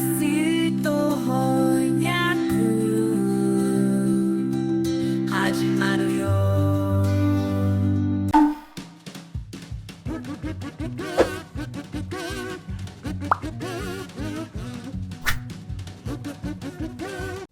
スト翻訳始まるよ。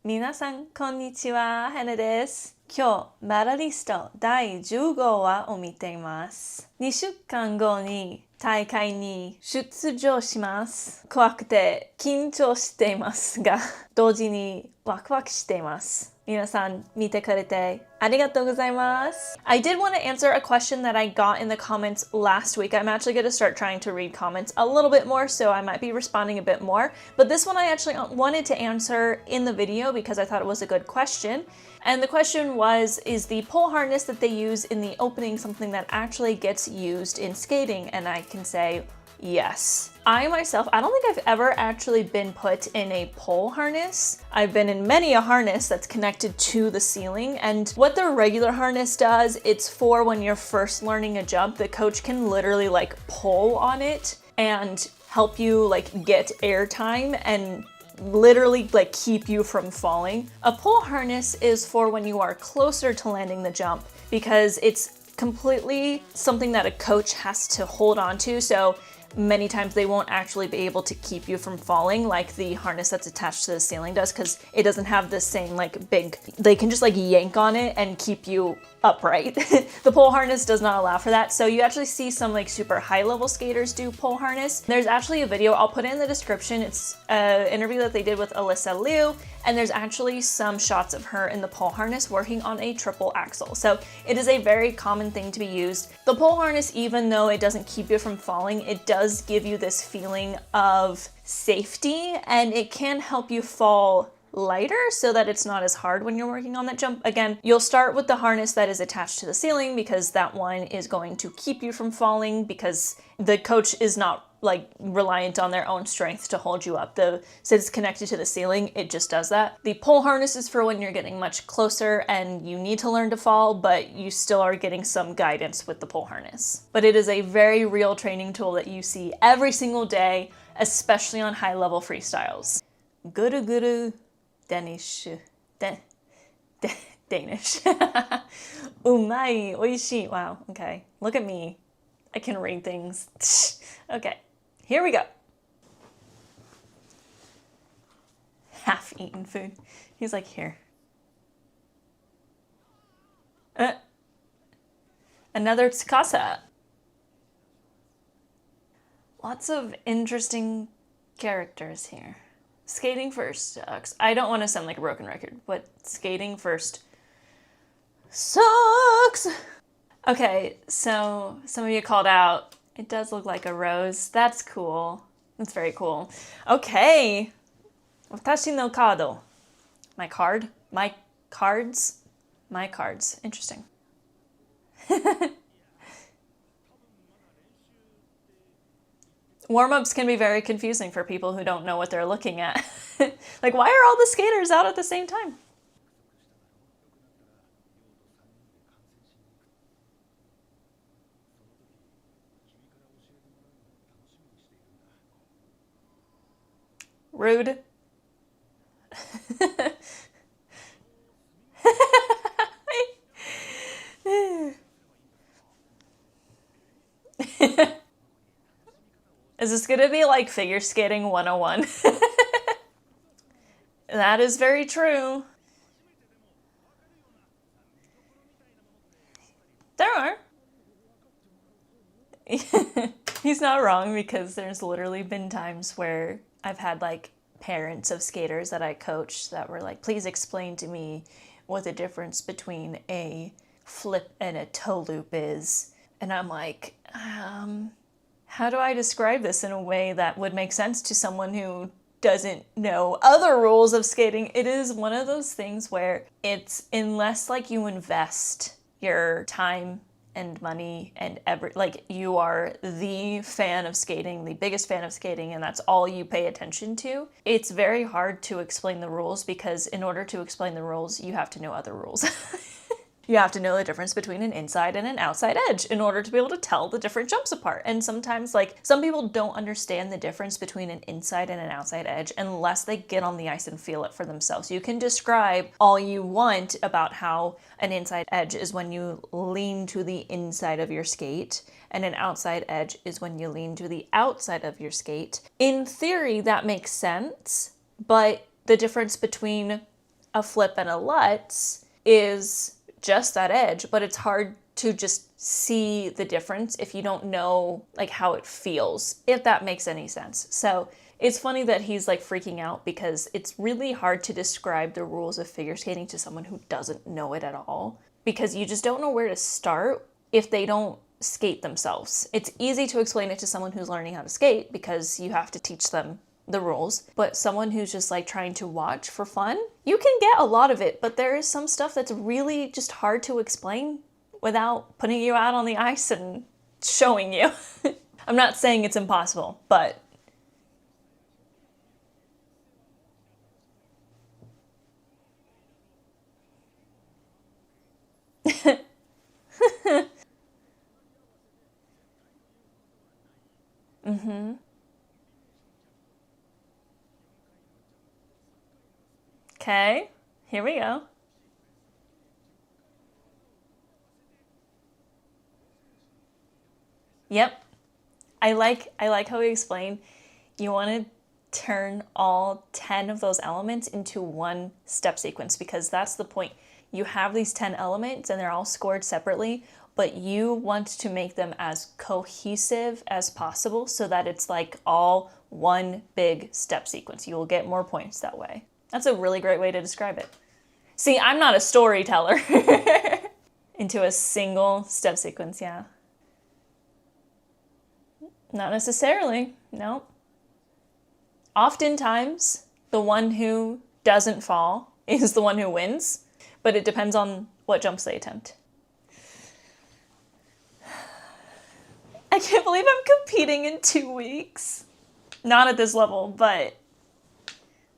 皆さんこんにちは、ハナです。今日メダリスト第15話を見ています。2週間後に大会に出場します。怖くて緊張していますが、同時にワクワクしています。皆さん見てくれてありがとうございます。I did want to answer a question that I got in the comments last week. I'm actually going to start trying to read comments a little bit more, so I might be responding a bit more. But this one I actually wanted to answer in the video because I thought it was a good question. And the question was, is the pole harness that they use in the opening something that actually gets used in skating? And I can say, yes. I myself, I don't think I've ever actually been put in a pole harness. I've been in many a harness that's connected to the ceiling, and what the regular harness does, it's for when you're first learning a jump, the coach can literally like pull on it and help you like get air time and literally like keep you from falling. A pole harness is for when you are closer to landing the jump because it's completely something that a coach has to hold on to, so many times they won't actually be able to keep you from falling like the harness that's attached to the ceiling does, because it doesn't have the same like big, they can just like yank on it and keep you upright. The pole harness does not allow for that, so you actually see some like super high level skaters do pole harness. There's actually a video, I'll put it in the description, it's an interview that they did with Alyssa Liu, and there's actually some shots of her in the pole harness working on a triple axel. So it is a very common thing to be used. The pole harness, even though it doesn't keep you from falling, it does give you this feeling of safety, and it can help you fall lighter so that it's not as hard when you're working on that jump. Again, you'll start with the harness that is attached to the ceiling because that one is going to keep you from falling, because the coach is not like reliant on their own strength to hold you up. Since it's connected to the ceiling, it just does that. The pole harness is for when you're getting much closer and you need to learn to fall, but you still are getting some guidance with the pole harness. But it is a very real training tool that you see every single day, especially on high level freestyles. Guru guru Danish. Danish. Umai, oishi. Wow, okay. Look at me. I can read things. Okay, here we go. Half-eaten food. He's like, here. Another tsukasa. Lots of interesting characters here. Skating first sucks. I don't want to sound like a broken record, but skating first sucks. Okay, so some of you called out, it does look like a rose. That's cool. That's very cool. Okay. Watashi no kado. My card? My cards? My cards. Interesting. Warm-ups can be very confusing for people who don't know what they're looking at. Like, why are all the skaters out at the same time? Rude. Is this gonna be like figure skating 101? That is very true. There are. He's not wrong, because there's literally been times where I've had like parents of skaters that I coached that were like, please explain to me what the difference between a flip and a toe loop is. And I'm like, how do I describe this in a way that would make sense to someone who doesn't know other rules of skating? It is one of those things where it's, unless like you invest your time and money and like you are the fan of skating, the biggest fan of skating, and that's all you pay attention to, it's very hard to explain the rules, because in order to explain the rules, you have to know other rules. You have to know the difference between an inside and an outside edge in order to be able to tell the different jumps apart. And sometimes, like, some people don't understand the difference between an inside and an outside edge unless they get on the ice and feel it for themselves. You can describe all you want about how an inside edge is when you lean to the inside of your skate, and an outside edge is when you lean to the outside of your skate. In theory, that makes sense, but the difference between a flip and a Lutz is just that edge, but it's hard to just see the difference if you don't know like how it feels, if that makes any sense. So it's funny that he's like freaking out because it's really hard to describe the rules of figure skating to someone who doesn't know it at all, because you just don't know where to start if they don't skate themselves. It's easy to explain it to someone who's learning how to skate because you have to teach them the rules, but someone who's just like trying to watch for fun, you can get a lot of it, but there is some stuff that's really just hard to explain without putting you out on the ice and showing you. I'm not saying it's impossible, but Okay, here we go. Yep. I like how he explained you want to turn all 10 of those elements into one step sequence, because that's the point. You have these 10 elements and they're all scored separately, but you want to make them as cohesive as possible so that it's like all one big step sequence. You will get more points that way. That's a really great way to describe it. See, I'm not a storyteller. Into a single step sequence, yeah. Not necessarily, no. Oftentimes, the one who doesn't fall is the one who wins, but it depends on what jumps they attempt. I can't believe I'm competing in 2 weeks. Not at this level, but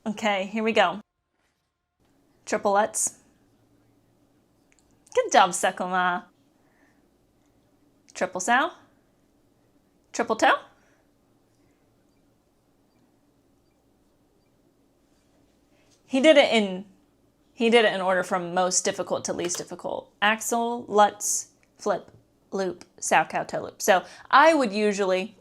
okay, here we go. Triplets. Good job, Sekoma. Triple sow. Triple toe. He did it in order from most difficult to least difficult. Axel, Lutz, flip, loop, sow cow, toe loop. So I would usually,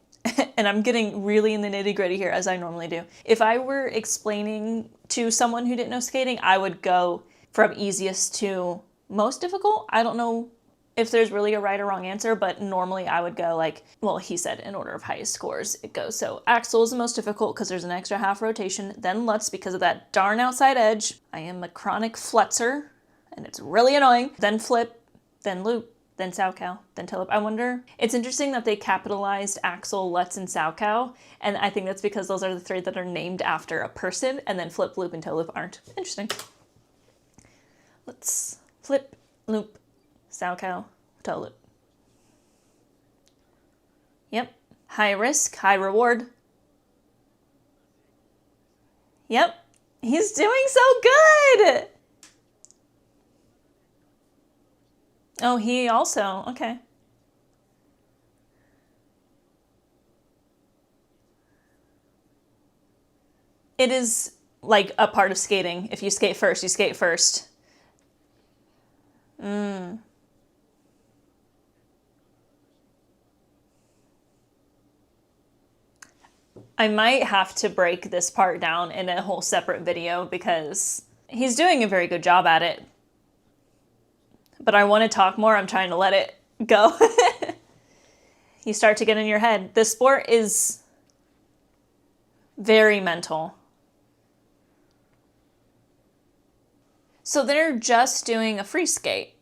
and I'm getting really in the nitty gritty here as I normally do, if I were explaining to someone who didn't know skating, I would go from easiest to most difficult. I don't know if there's really a right or wrong answer, but normally I would go like, well, he said in order of highest scores it goes. So Axel is the most difficult because there's an extra half rotation, then Lutz because of that darn outside edge. I am a chronic flutzer and it's really annoying. Then flip, then loop, then sow cow, then toe loop. I wonder, it's interesting that they capitalized Axel, Lutz, and sow cow, and I think that's because those are the 3 that are named after a person, and then flip, loop, and toe loop aren't. Interesting. Let's flip, loop, sow cow, toe loop. Yep. High risk, high reward. Yep. He's doing so good! Oh, he also, okay. It is like a part of skating. If you skate first, you skate first. I might have to break this part down in a whole separate video because he's doing a very good job at it. But I want to talk more. I'm trying to let it go. You start to get in your head. This sport is very mental. So they're just doing a free skate.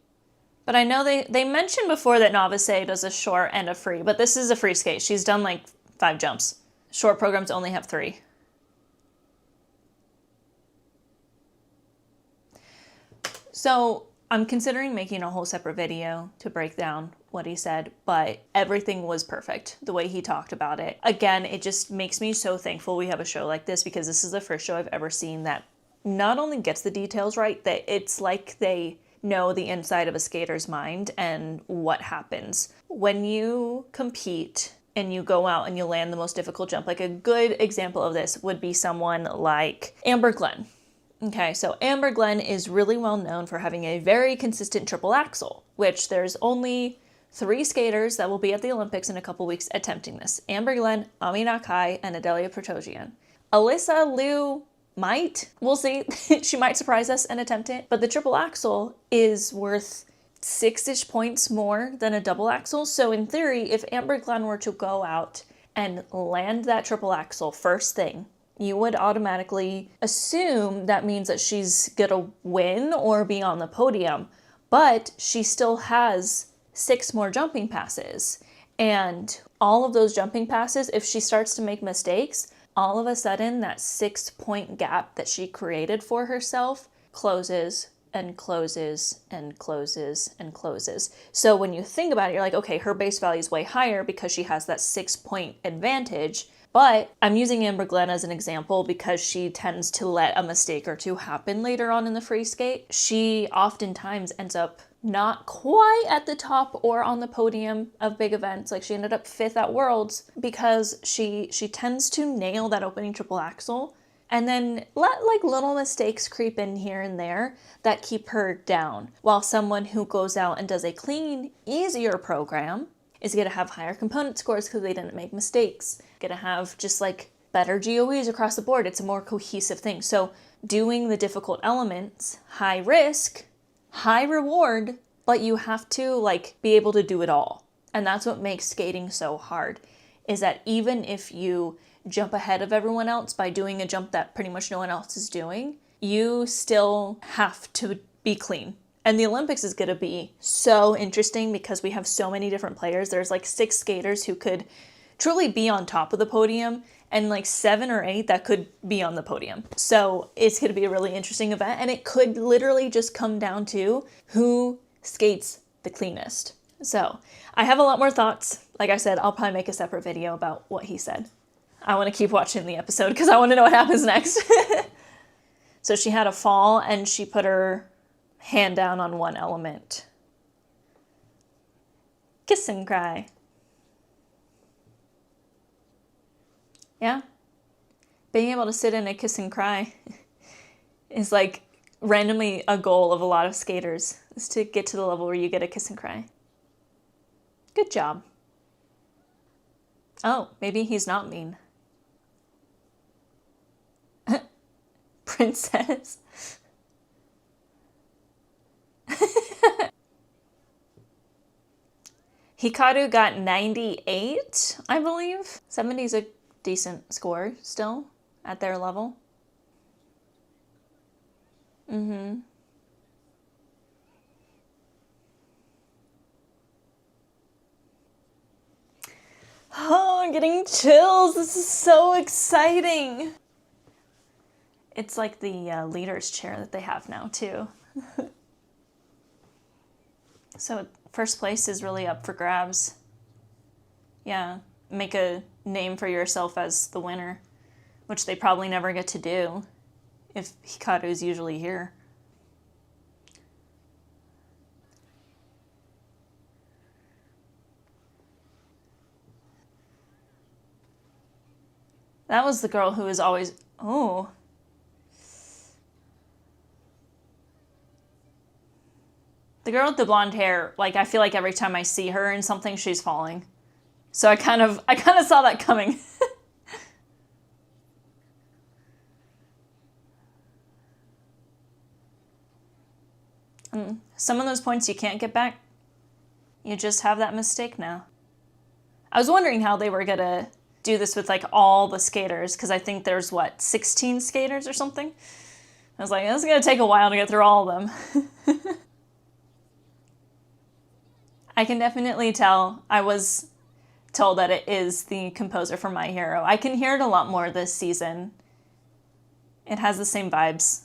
But I know they mentioned before that Novice does a short and a free, but this is a free skate. She's done like 5 jumps. Short programs only have 3. So I'm considering making a whole separate video to break down what he said, but everything was perfect, the way he talked about it. Again, it just makes me so thankful we have a show like this, because this is the first show I've ever seen that not only gets the details right, that it's like they know the inside of a skater's mind and what happens. When you compete and you go out and you land the most difficult jump, like a good example of this would be someone like Amber Glenn. Okay, so Amber Glenn is really well known for having a very consistent triple axel, which there's only 3 skaters that will be at the Olympics in a couple weeks attempting this. Amber Glenn, Ami Nakai, and Adelia Protosian. Alyssa Liu might, we'll see, she might surprise us and attempt it, but the triple axel is worth 6-ish points more than a double axel. So in theory, if Amber Glenn were to go out and land that triple axel first thing, you would automatically assume that means that she's gonna win or be on the podium, but she still has 6 more jumping passes. And all of those jumping passes, if she starts to make mistakes, all of a sudden that 6-point gap that she created for herself closes and closes and closes and closes. So when you think about it, you're like, okay, her base value is way higher because she has that 6-point advantage. But I'm using Amber Glenn as an example because she tends to let a mistake or two happen later on in the free skate. She oftentimes ends up not quite at the top or on the podium of big events. Like she ended up 5th at Worlds because she tends to nail that opening triple axel and then let like little mistakes creep in here and there that keep her down. While someone who goes out and does a clean, easier program is gonna have higher component scores because they didn't make mistakes. Gonna have just like better GOEs across the board. It's a more cohesive thing. So doing the difficult elements, high risk, high reward, but you have to like be able to do it all. And that's what makes skating so hard, is that even if you jump ahead of everyone else by doing a jump that pretty much no one else is doing, you still have to be clean. And the Olympics is gonna be so interesting because we have so many different players. There's like 6 skaters who could truly be on top of the podium and like 7 or 8 that could be on the podium. So it's gonna be a really interesting event, and it could literally just come down to who skates the cleanest. So I have a lot more thoughts. Like I said, I'll probably make a separate video about what he said. I wanna keep watching the episode because I wanna know what happens next. So she had a fall and she put her hand down on one element. Kiss and cry. Yeah, being able to sit in a kiss and cry is like randomly a goal of a lot of skaters, is to get to the level where you get a kiss and cry. Good job. Oh, maybe he's not mean. Princess. Hikaru got 98, I believe. 70 is a decent score still at their level. Oh, I'm getting chills. This is so exciting. It's like the leader's chair that they have now too. So first place is really up for grabs. Yeah, make a name for yourself as the winner, which they probably never get to do if Hikaru's usually here. That was the girl who was always, oh. The girl with the blonde hair, like I feel like every time I see her in something, she's falling. So I kind of saw that coming. Some of those points you can't get back. You just have that mistake now. I was wondering how they were gonna do this with like all the skaters, because I think there's what, 16 skaters or something? I was like, this is gonna take a while to get through all of them. I can definitely tell. I was told that it is the composer for My Hero. I can hear it a lot more this season. It has the same vibes.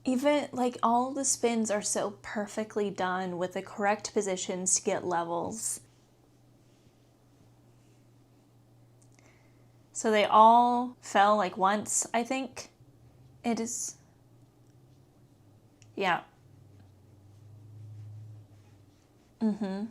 Even like all the spins are so perfectly done with the correct positions to get levels. So they all fell like once, I think. It is Yeah.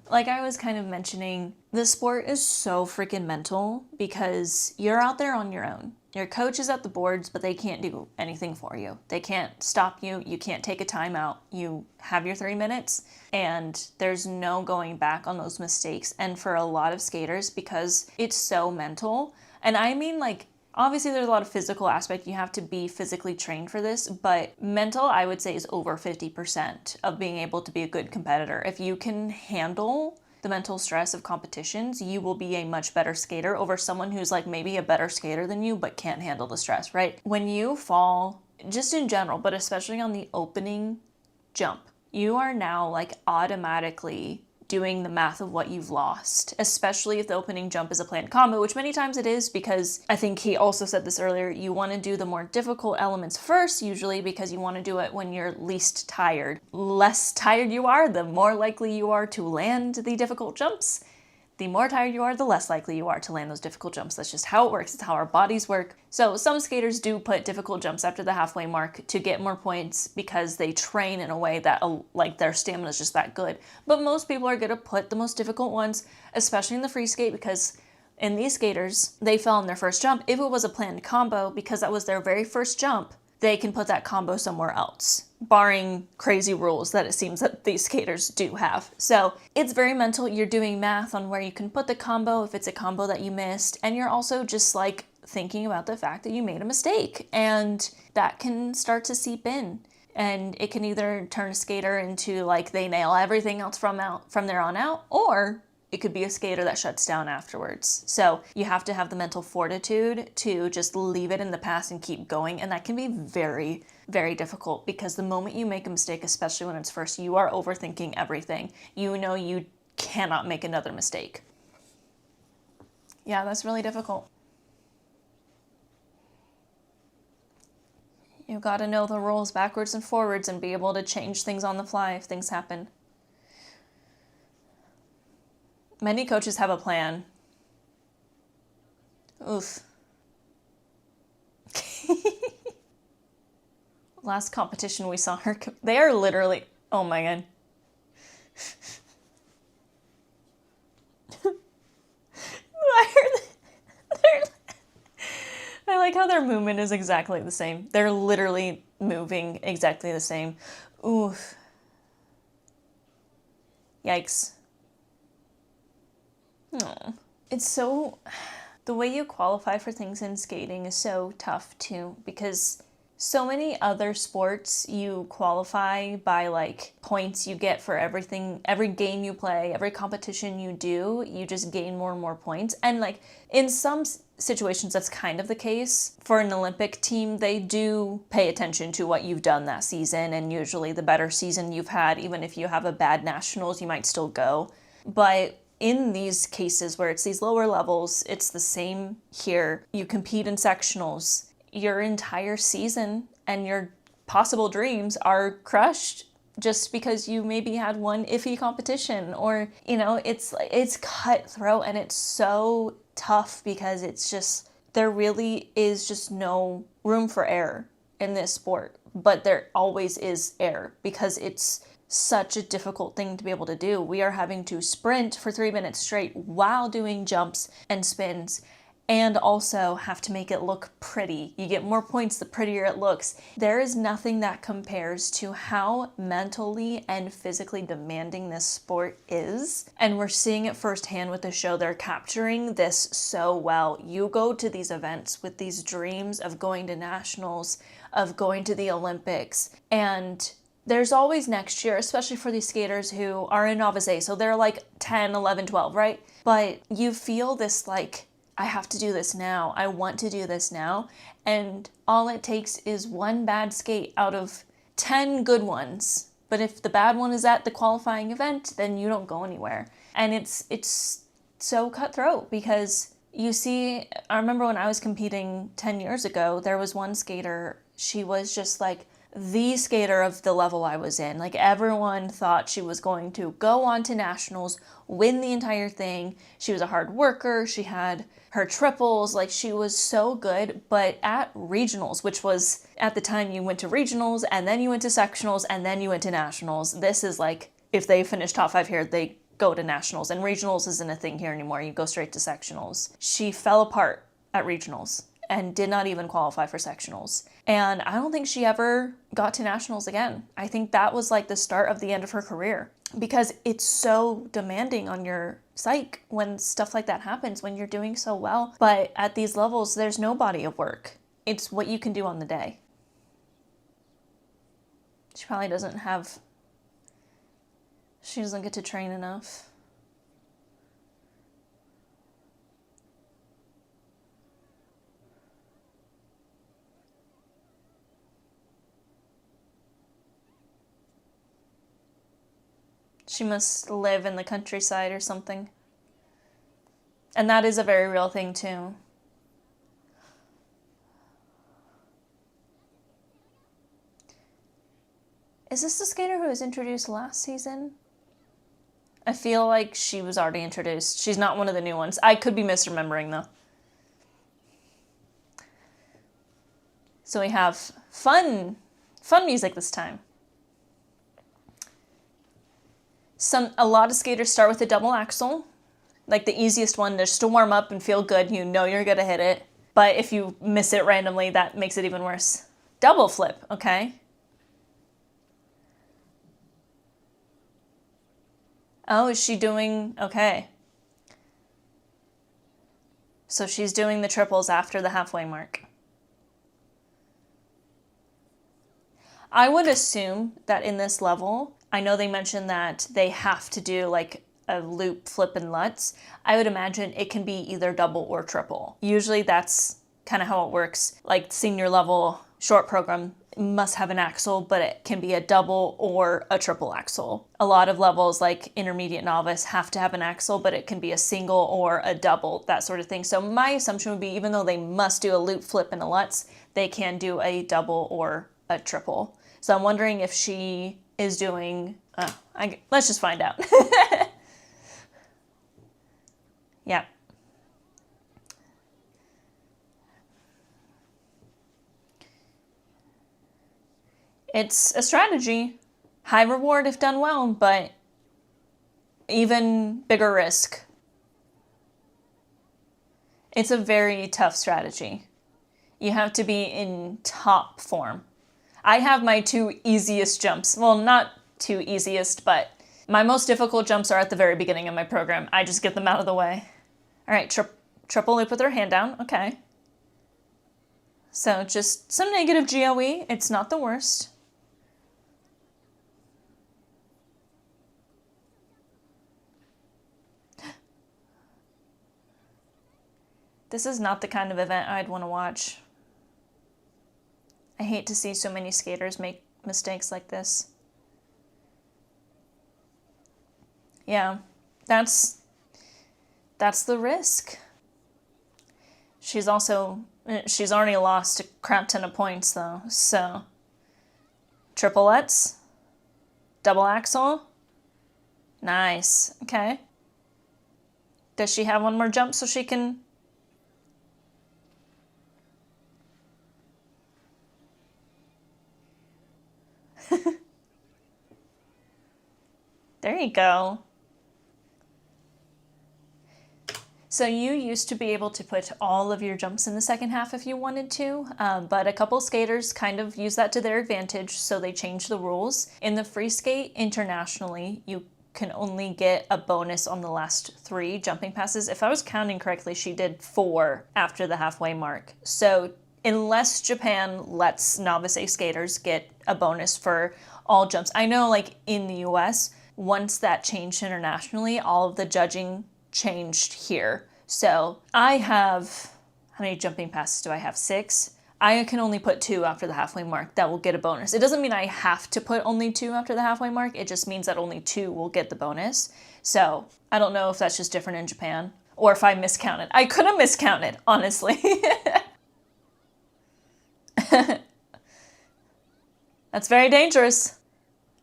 Like I was kind of mentioning, the sport is so freaking mental because you're out there on your own. Your coach is at the boards, but they can't do anything for you. They can't stop you. You can't take a timeout. You have your 3 minutes and there's no going back on those mistakes. And for a lot of skaters, because it's so mental, and I mean like, obviously there's a lot of physical aspect. You have to be physically trained for this, but mental, I would say, is over 50% of being able to be a good competitor. If you can handle the mental stress of competitions, you will be a much better skater over someone who's like maybe a better skater than you, but can't handle the stress, right? When you fall, just in general, but especially on the opening jump, you are now like automatically doing the math of what you've lost, especially if the opening jump is a planned combo, which many times it is, because I think he also said this earlier, you want to do the more difficult elements first, usually because you want to do it when you're least tired. Less tired you are, the more likely you are to land the difficult jumps. The more tired you are, the less likely you are to land those difficult jumps. That's just how it works. It's how our bodies work. So some skaters do put difficult jumps after the halfway mark to get more points because they train in a way that like their stamina is just that good. But most people are going to put the most difficult ones, especially in the free skate, because in these skaters, they fell on their first jump. If it was a planned combo, because that was their very first jump, they can put that combo somewhere else, barring crazy rules that it seems that these skaters do have. So it's very mental. You're doing math on where you can put the combo if it's a combo that you missed. And you're also just like thinking about the fact that you made a mistake, and that can start to seep in. And it can either turn a skater into like they nail everything else from there on out, or it could be a skater that shuts down afterwards. So you have to have the mental fortitude to just leave it in the past and keep going. And that can be very, very difficult because the moment you make a mistake, especially when it's first, you are overthinking everything. You know you cannot make another mistake. Yeah, that's really difficult. You've got to know the rules backwards and forwards and be able to change things on the fly if things happen. Many coaches have a plan. Oof. Last competition we saw her, they are literally, oh my god. I like how their movement is exactly the same. They're literally moving exactly the same. Oof. Yikes. Oh. It's so, the way you qualify for things in skating is so tough too, because so many other sports you qualify by like points you get for everything, every game you play, every competition you do, you just gain more and more points. And like in some situations that's kind of the case. For an Olympic team, they do pay attention to what you've done that season, and usually the better season you've had, even if you have a bad nationals, you might still go. But in these cases where it's these lower levels, it's the same here. You compete in sectionals. Your entire season and your possible dreams are crushed just because you maybe had one iffy competition, or, you know, it's cutthroat, and it's so tough because it's just, there really is just no room for error in this sport, but there always is error because it's such a difficult thing to be able to do. We are having to sprint for 3 minutes straight while doing jumps and spins, and also have to make it look pretty. You get more points the prettier it looks. There is nothing that compares to how mentally and physically demanding this sport is. And we're seeing it firsthand with the show. They're capturing this so well. You go to these events with these dreams of going to nationals, of going to the Olympics, and there's always next year, especially for these skaters who are in novice A, so they're like 10, 11, 12, right? But you feel this like, I have to do this now. I want to do this now. And all it takes is one bad skate out of 10 good ones. But if the bad one is at the qualifying event, then you don't go anywhere. And it's so cutthroat because you see, I remember when I was competing 10 years ago, there was one skater, she was just like the skater of the level I was in. Like, everyone thought she was going to go on to nationals, win the entire thing. She was a hard worker. She had her triples. Like, she was so good. But at regionals, which was at the time you went to regionals and then you went to sectionals and then you went to nationals. This is like, if they finish top 5 here, they go to nationals, and regionals isn't a thing here anymore. You go straight to sectionals. She fell apart at regionals and did not even qualify for sectionals. And I don't think she ever got to nationals again. I think that was like the start of the end of her career, because it's so demanding on your psyche when stuff like that happens, when you're doing so well. But at these levels, there's no body of work. It's what you can do on the day. She probably doesn't have, she doesn't get to train enough. She must live in the countryside or something. And that is a very real thing too. Is this the skater who was introduced last season? I feel like she was already introduced. She's not one of the new ones. I could be misremembering though. So we have fun music this time. A lot of skaters start with a double axel, like the easiest one, just to warm up and feel good. You know you're gonna hit it. But if you miss it randomly, that makes it even worse. Double flip, okay? Oh, is she doing, okay. So she's doing the triples after the halfway mark. I would assume that in this level, I know they mentioned that they have to do like a loop, flip, and lutz. I would imagine it can be either double or triple. Usually that's kind of how it works. Like senior level short program must have an axel, but it can be a double or a triple axel. A lot of levels like intermediate novice have to have an axel, but it can be a single or a double, that sort of thing. So my assumption would be, even though they must do a loop, flip, and a lutz, they can do a double or a triple. So I'm wondering if she is doing, let's just find out. Yeah. It's a strategy. High reward if done well, but even bigger risk. It's a very tough strategy. You have to be in top form. I have my 2 easiest jumps. Well, not 2 easiest, but my most difficult jumps are at the very beginning of my program. I just get them out of the way. All right, triple loop with her hand down. Okay. So just some negative GOE. It's not the worst. This is not the kind of event I'd want to watch. I hate to see so many skaters make mistakes like this. Yeah, that's the risk. She's already lost a crap ton of points though, so. Triplets, double axel, nice, okay. Does she have one more jump so she can? There you go. So you used to be able to put all of your jumps in the second half if you wanted to, but a couple skaters kind of use that to their advantage, so they changed the rules. In the free skate internationally, you can only get a bonus on the last 3 jumping passes. If I was counting correctly, she did 4 after the halfway mark. So unless Japan lets novice A skaters get a bonus for all jumps. I know like in the US, once that changed internationally, all of the judging changed here. So I have, how many jumping passes do I have? 6? I can only put 2 after the halfway mark that will get a bonus. It doesn't mean I have to put only 2 after the halfway mark. It just means that only 2 will get the bonus. So I don't know if that's just different in Japan or if I miscounted. I could have miscounted, honestly. That's very dangerous.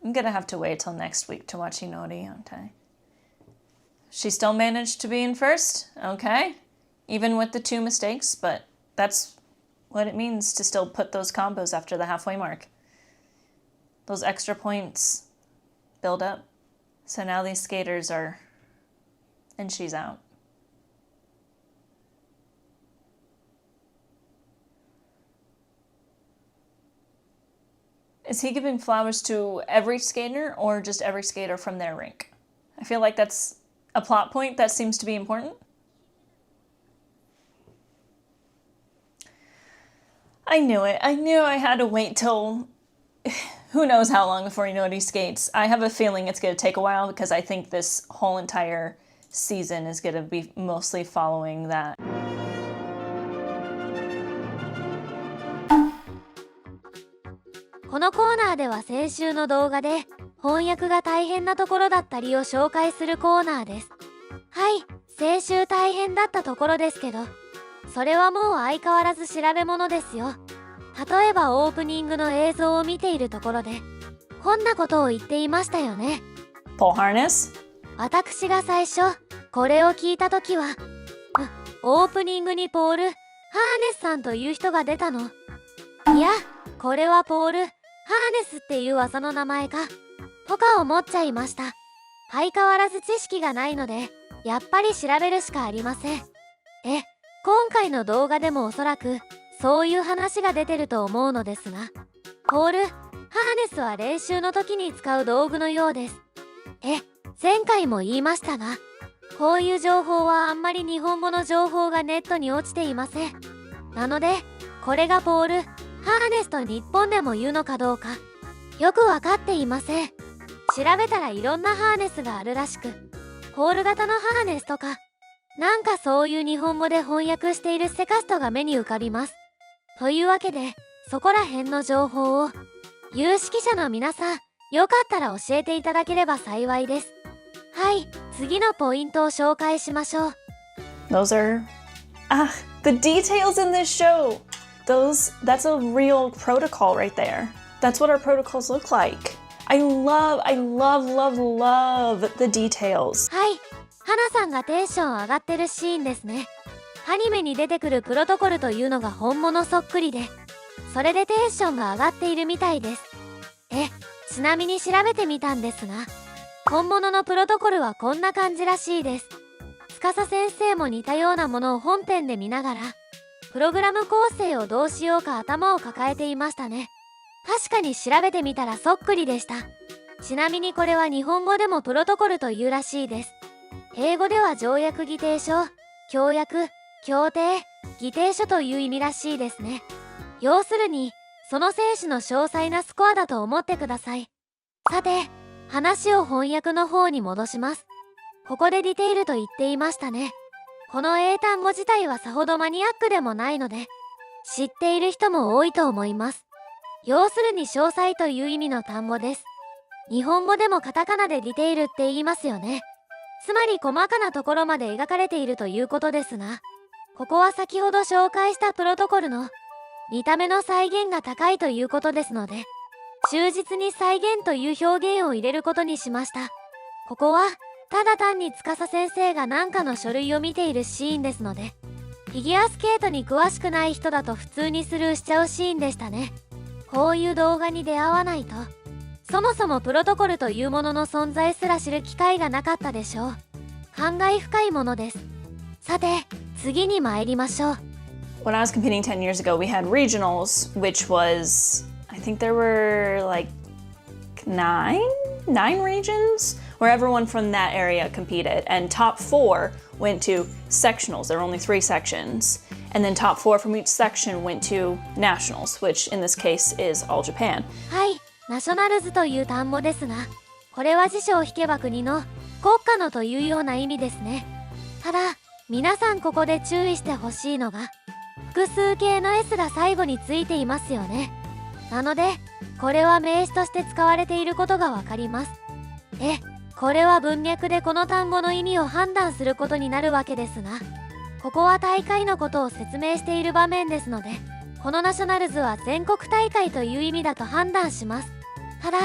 I'm gonna have to wait till next week to watch Inori, aren't I? She still managed to be in first, okay. Even with the 2 mistakes, but that's what it means to still put those combos after the halfway mark. Those extra points build up. So now these skaters are... and she's out. Is he giving flowers to every skater or just every skater from their rink? I feel like that's a plot point that seems to be important. I knew it. I knew I had to wait till who knows how long before Inori skates. I have a feeling it's going to take a while because I think this whole entire season is going to be mostly following that. このコーナーでは先週の動画で翻訳が大変なところだったりを紹介するコーナーです。はい、先週大変だったところですけど、それはもう相変わらず調べ物ですよ。例えばオープニングの映像を見ているところで、こんなことを言っていましたよね。Pole harness? 私が最初、これを聞いたときは、オープニングにポール・ハーネスさんという人が出たの。いや、これはポール・ハーネスっていう技の名前かとか思っちゃいました。相変わらず知識がないのでやっぱり調べるしかありません。今回の動画でもおそらくそういう話が出てると思うのですが、ポール・ハーネスは練習の時に使う道具のようです。前回も言いましたが、こういう情報はあんまり日本語の情報がネットに落ちていません。なのでこれがポール・ハーネスと日本でも言うのかどうかよくわかっていません。調べたらいろんなハーネスがあるらしく、ポール型のハーネスとかなんかそういう日本語で翻訳しているセカストが目に浮かびます。というわけでそこら辺の情報を有識者の皆さんよかったら教えていただければ幸いです。はい、次のポイントを紹介しましょう。 Those are... the details in this show! That's a real protocol right there. That's what our protocols look like. I love the details. はい、花さんがテンション上がってるシーンですね。アニメに出てくるプロトコルというのが本物そっくりで、それでテンションが上がっているみたいです。ちなみに調べてみたんですが、本物のプロトコルはこんな感じらしいです。司先生も似たようなものを本編で見ながら、プログラム構成をどうしようか頭を抱えていましたね。確かに調べてみたらそっくりでした。ちなみにこれは日本語でもプロトコルというらしいです。英語では条約議定書、協約、協定、議定書という意味らしいですね。要するに、その選手の詳細なスコアだと思ってください。さて、話を翻訳の方に戻します。ここでディテールと言っていましたね。この英単語自体はさほどマニアックでもないので、知っている人も多いと思います。要するに詳細という意味の単語です。日本語でもカタカナでディテールって言いますよね。つまり細かなところまで描かれているということですが、ここは先ほど紹介したプロトコルの見た目の再現が高いということですので、忠実に再現という表現を入れることにしました。ここはただ単に司先生が何かの書類を見ているシーンですので、フィギュアスケートに詳しくない人だと普通にスルーしちゃうシーンでしたね。こういう動画に出会わないと、そもそもプロトコルというものの存在すら知る機会がなかったでしょう。感慨深いものです。さて、次に参りましょう。When I was competing 10 years ago, we had regionals, which was, I think there were like nine regions where everyone from that area competed, and top 4 went to sectionals. There were only 3 sections, and then top 4 from each section went to nationals, which in this case is all Japan. はい、ナショナルズという単語ですが、これは辞書を引けば国の国家のというような意味ですね。ただ、皆さんここで注意してほしいのが、複数形の S が最後についていますよね。なので、これは名詞として使われていることがわかります。これは文脈でこの単語の意味を判断することになるわけですが、ここは大会のことを説明している場面ですので、このナショナルズは全国大会という意味だと判断します。ただ、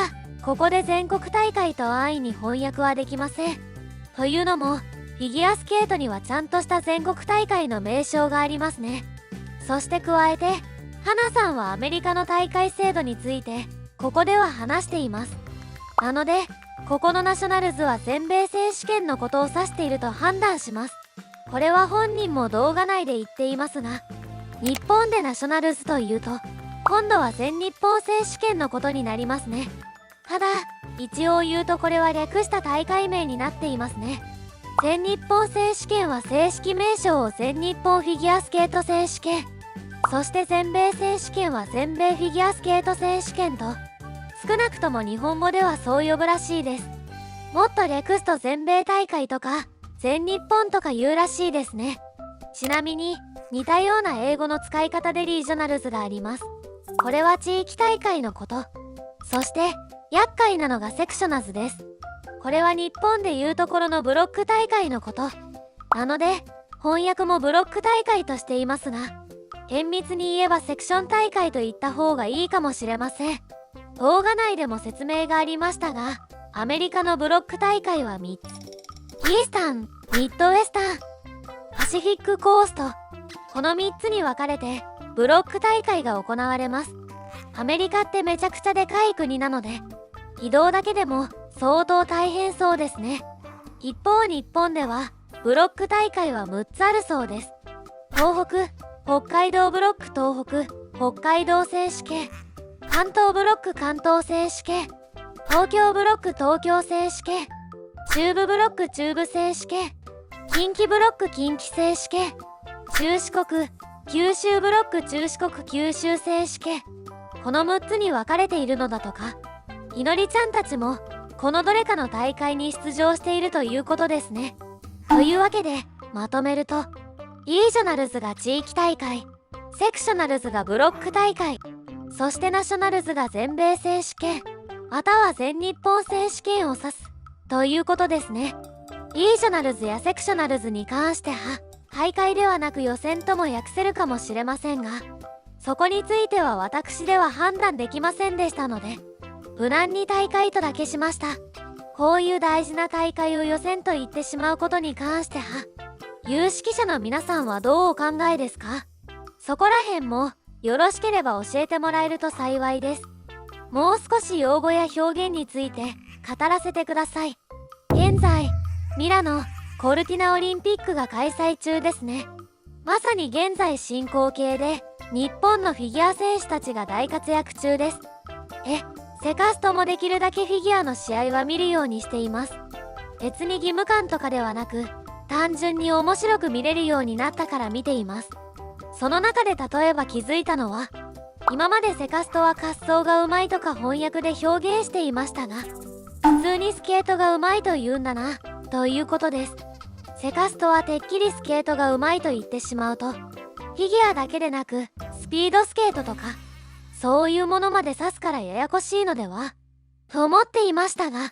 ここで全国大会と安易に翻訳はできません。というのも、フィギュアスケートにはちゃんとした全国大会の名称がありますね。そして加えて、花さんはアメリカの大会制度について、ここでは話しています。なので、ここのナショナルズは全米選手権のことを指していると判断します。これは本人も動画内で言っていますが、日本でナショナルズというと、今度は全日本選手権のことになりますね。ただ、一応言うとこれは略した大会名になっていますね。全日本選手権は正式名称を全日本フィギュアスケート選手権、そして全米選手権は全米フィギュアスケート選手権と、少なくとも日本語ではそう呼ぶらしいです。もっと略すと全米大会とか、全日本とか言うらしいですね。ちなみに、似たような英語の使い方でリージョナルズがあります。これは地域大会のこと。そして、厄介なのがセクショナズです。これは日本でいうところのブロック大会のこと。なので、翻訳もブロック大会としていますが、厳密に言えばセクション大会と言った方がいいかもしれません。動画内でも説明がありましたが、アメリカのブロック大会は3つ。イースタン、ミッドウェスタン、パシフィックコースト。この3つに分かれて、ブロック大会が行われます。アメリカってめちゃくちゃでかい国なので、移動だけでも相当大変そうですね。一方日本では、ブロック大会は6つあるそうです。東北、北海道ブロック東北、北海道選手権。関東ブロック関東選手権、東京ブロック東京選手権、中部ブロック中部選手権、近畿ブロック近畿選手権、中四国、九州ブロック中四国九州選手権。この6つに分かれているのだとか。いのりちゃんたちもこのどれかの大会に出場しているということですね。というわけでまとめると、リージョナルズが地域大会、セクショナルズがブロック大会、そしてナショナルズが全米選手権、または全日本選手権を指す、ということですね。リージョナルズやセクショナルズに関しては、大会ではなく予選とも訳せるかもしれませんが、そこについては私では判断できませんでしたので、無難に大会とだけしました。こういう大事な大会を予選と言ってしまうことに関しては、有識者の皆さんはどうお考えですか？そこら辺も、よろしければ教えてもらえると幸いです。もう少し用語や表現について語らせてください。現在、ミラノ・コルティナオリンピックが開催中ですね。まさに現在進行形で、日本のフィギュア選手たちが大活躍中です。セカストもできるだけフィギュアの試合は見るようにしています。別に義務感とかではなく、単純に面白く見れるようになったから見ています。その中で例えば気づいたのは、今までセカストは滑走がうまいとか翻訳で表現していましたが、普通にスケートがうまいと言うんだな、ということです。セカストはてっきりスケートがうまいと言ってしまうと、フィギュアだけでなく、スピードスケートとか、そういうものまで指すからややこしいのではと思っていましたが、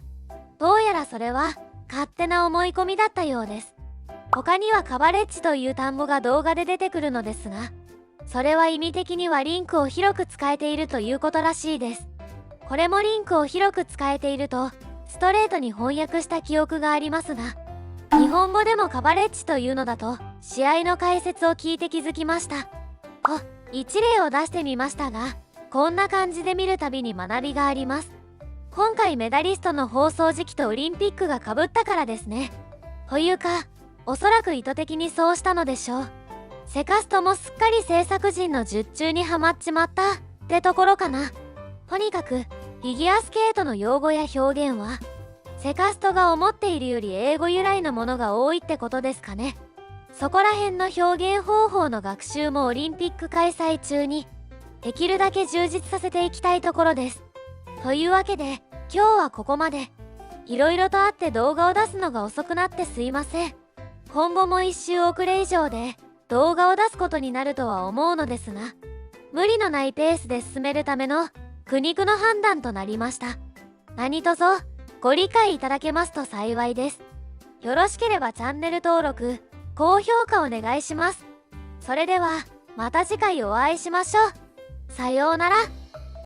どうやらそれは勝手な思い込みだったようです。他にはカバレッジという単語が動画で出てくるのですが、それは意味的にはリンクを広く使えているということらしいです。これもリンクを広く使えていると、ストレートに翻訳した記憶がありますが、日本語でもカバレッジというのだと、試合の解説を聞いて気づきました。一例を出してみましたが、こんな感じで見るたびに学びがあります。今回メダリストの放送時期とオリンピックが被ったからですね。というか、おそらく意図的にそうしたのでしょう。セカストもすっかり制作陣の術中にはまっちまったってところかな。とにかく、フィギュアスケートの用語や表現は、セカストが思っているより英語由来のものが多いってことですかね。そこら辺の表現方法の学習もオリンピック開催中に、できるだけ充実させていきたいところです。というわけで、今日はここまで。いろいろとあって動画を出すのが遅くなってすいません。今後も1週遅れ以上で動画を出すことになるとは思うのですが、無理のないペースで進めるための苦肉の判断となりました。何卒ご理解いただけますと幸いです。よろしければチャンネル登録、高評価お願いします。それでは、また次回お会いしましょう。さようなら。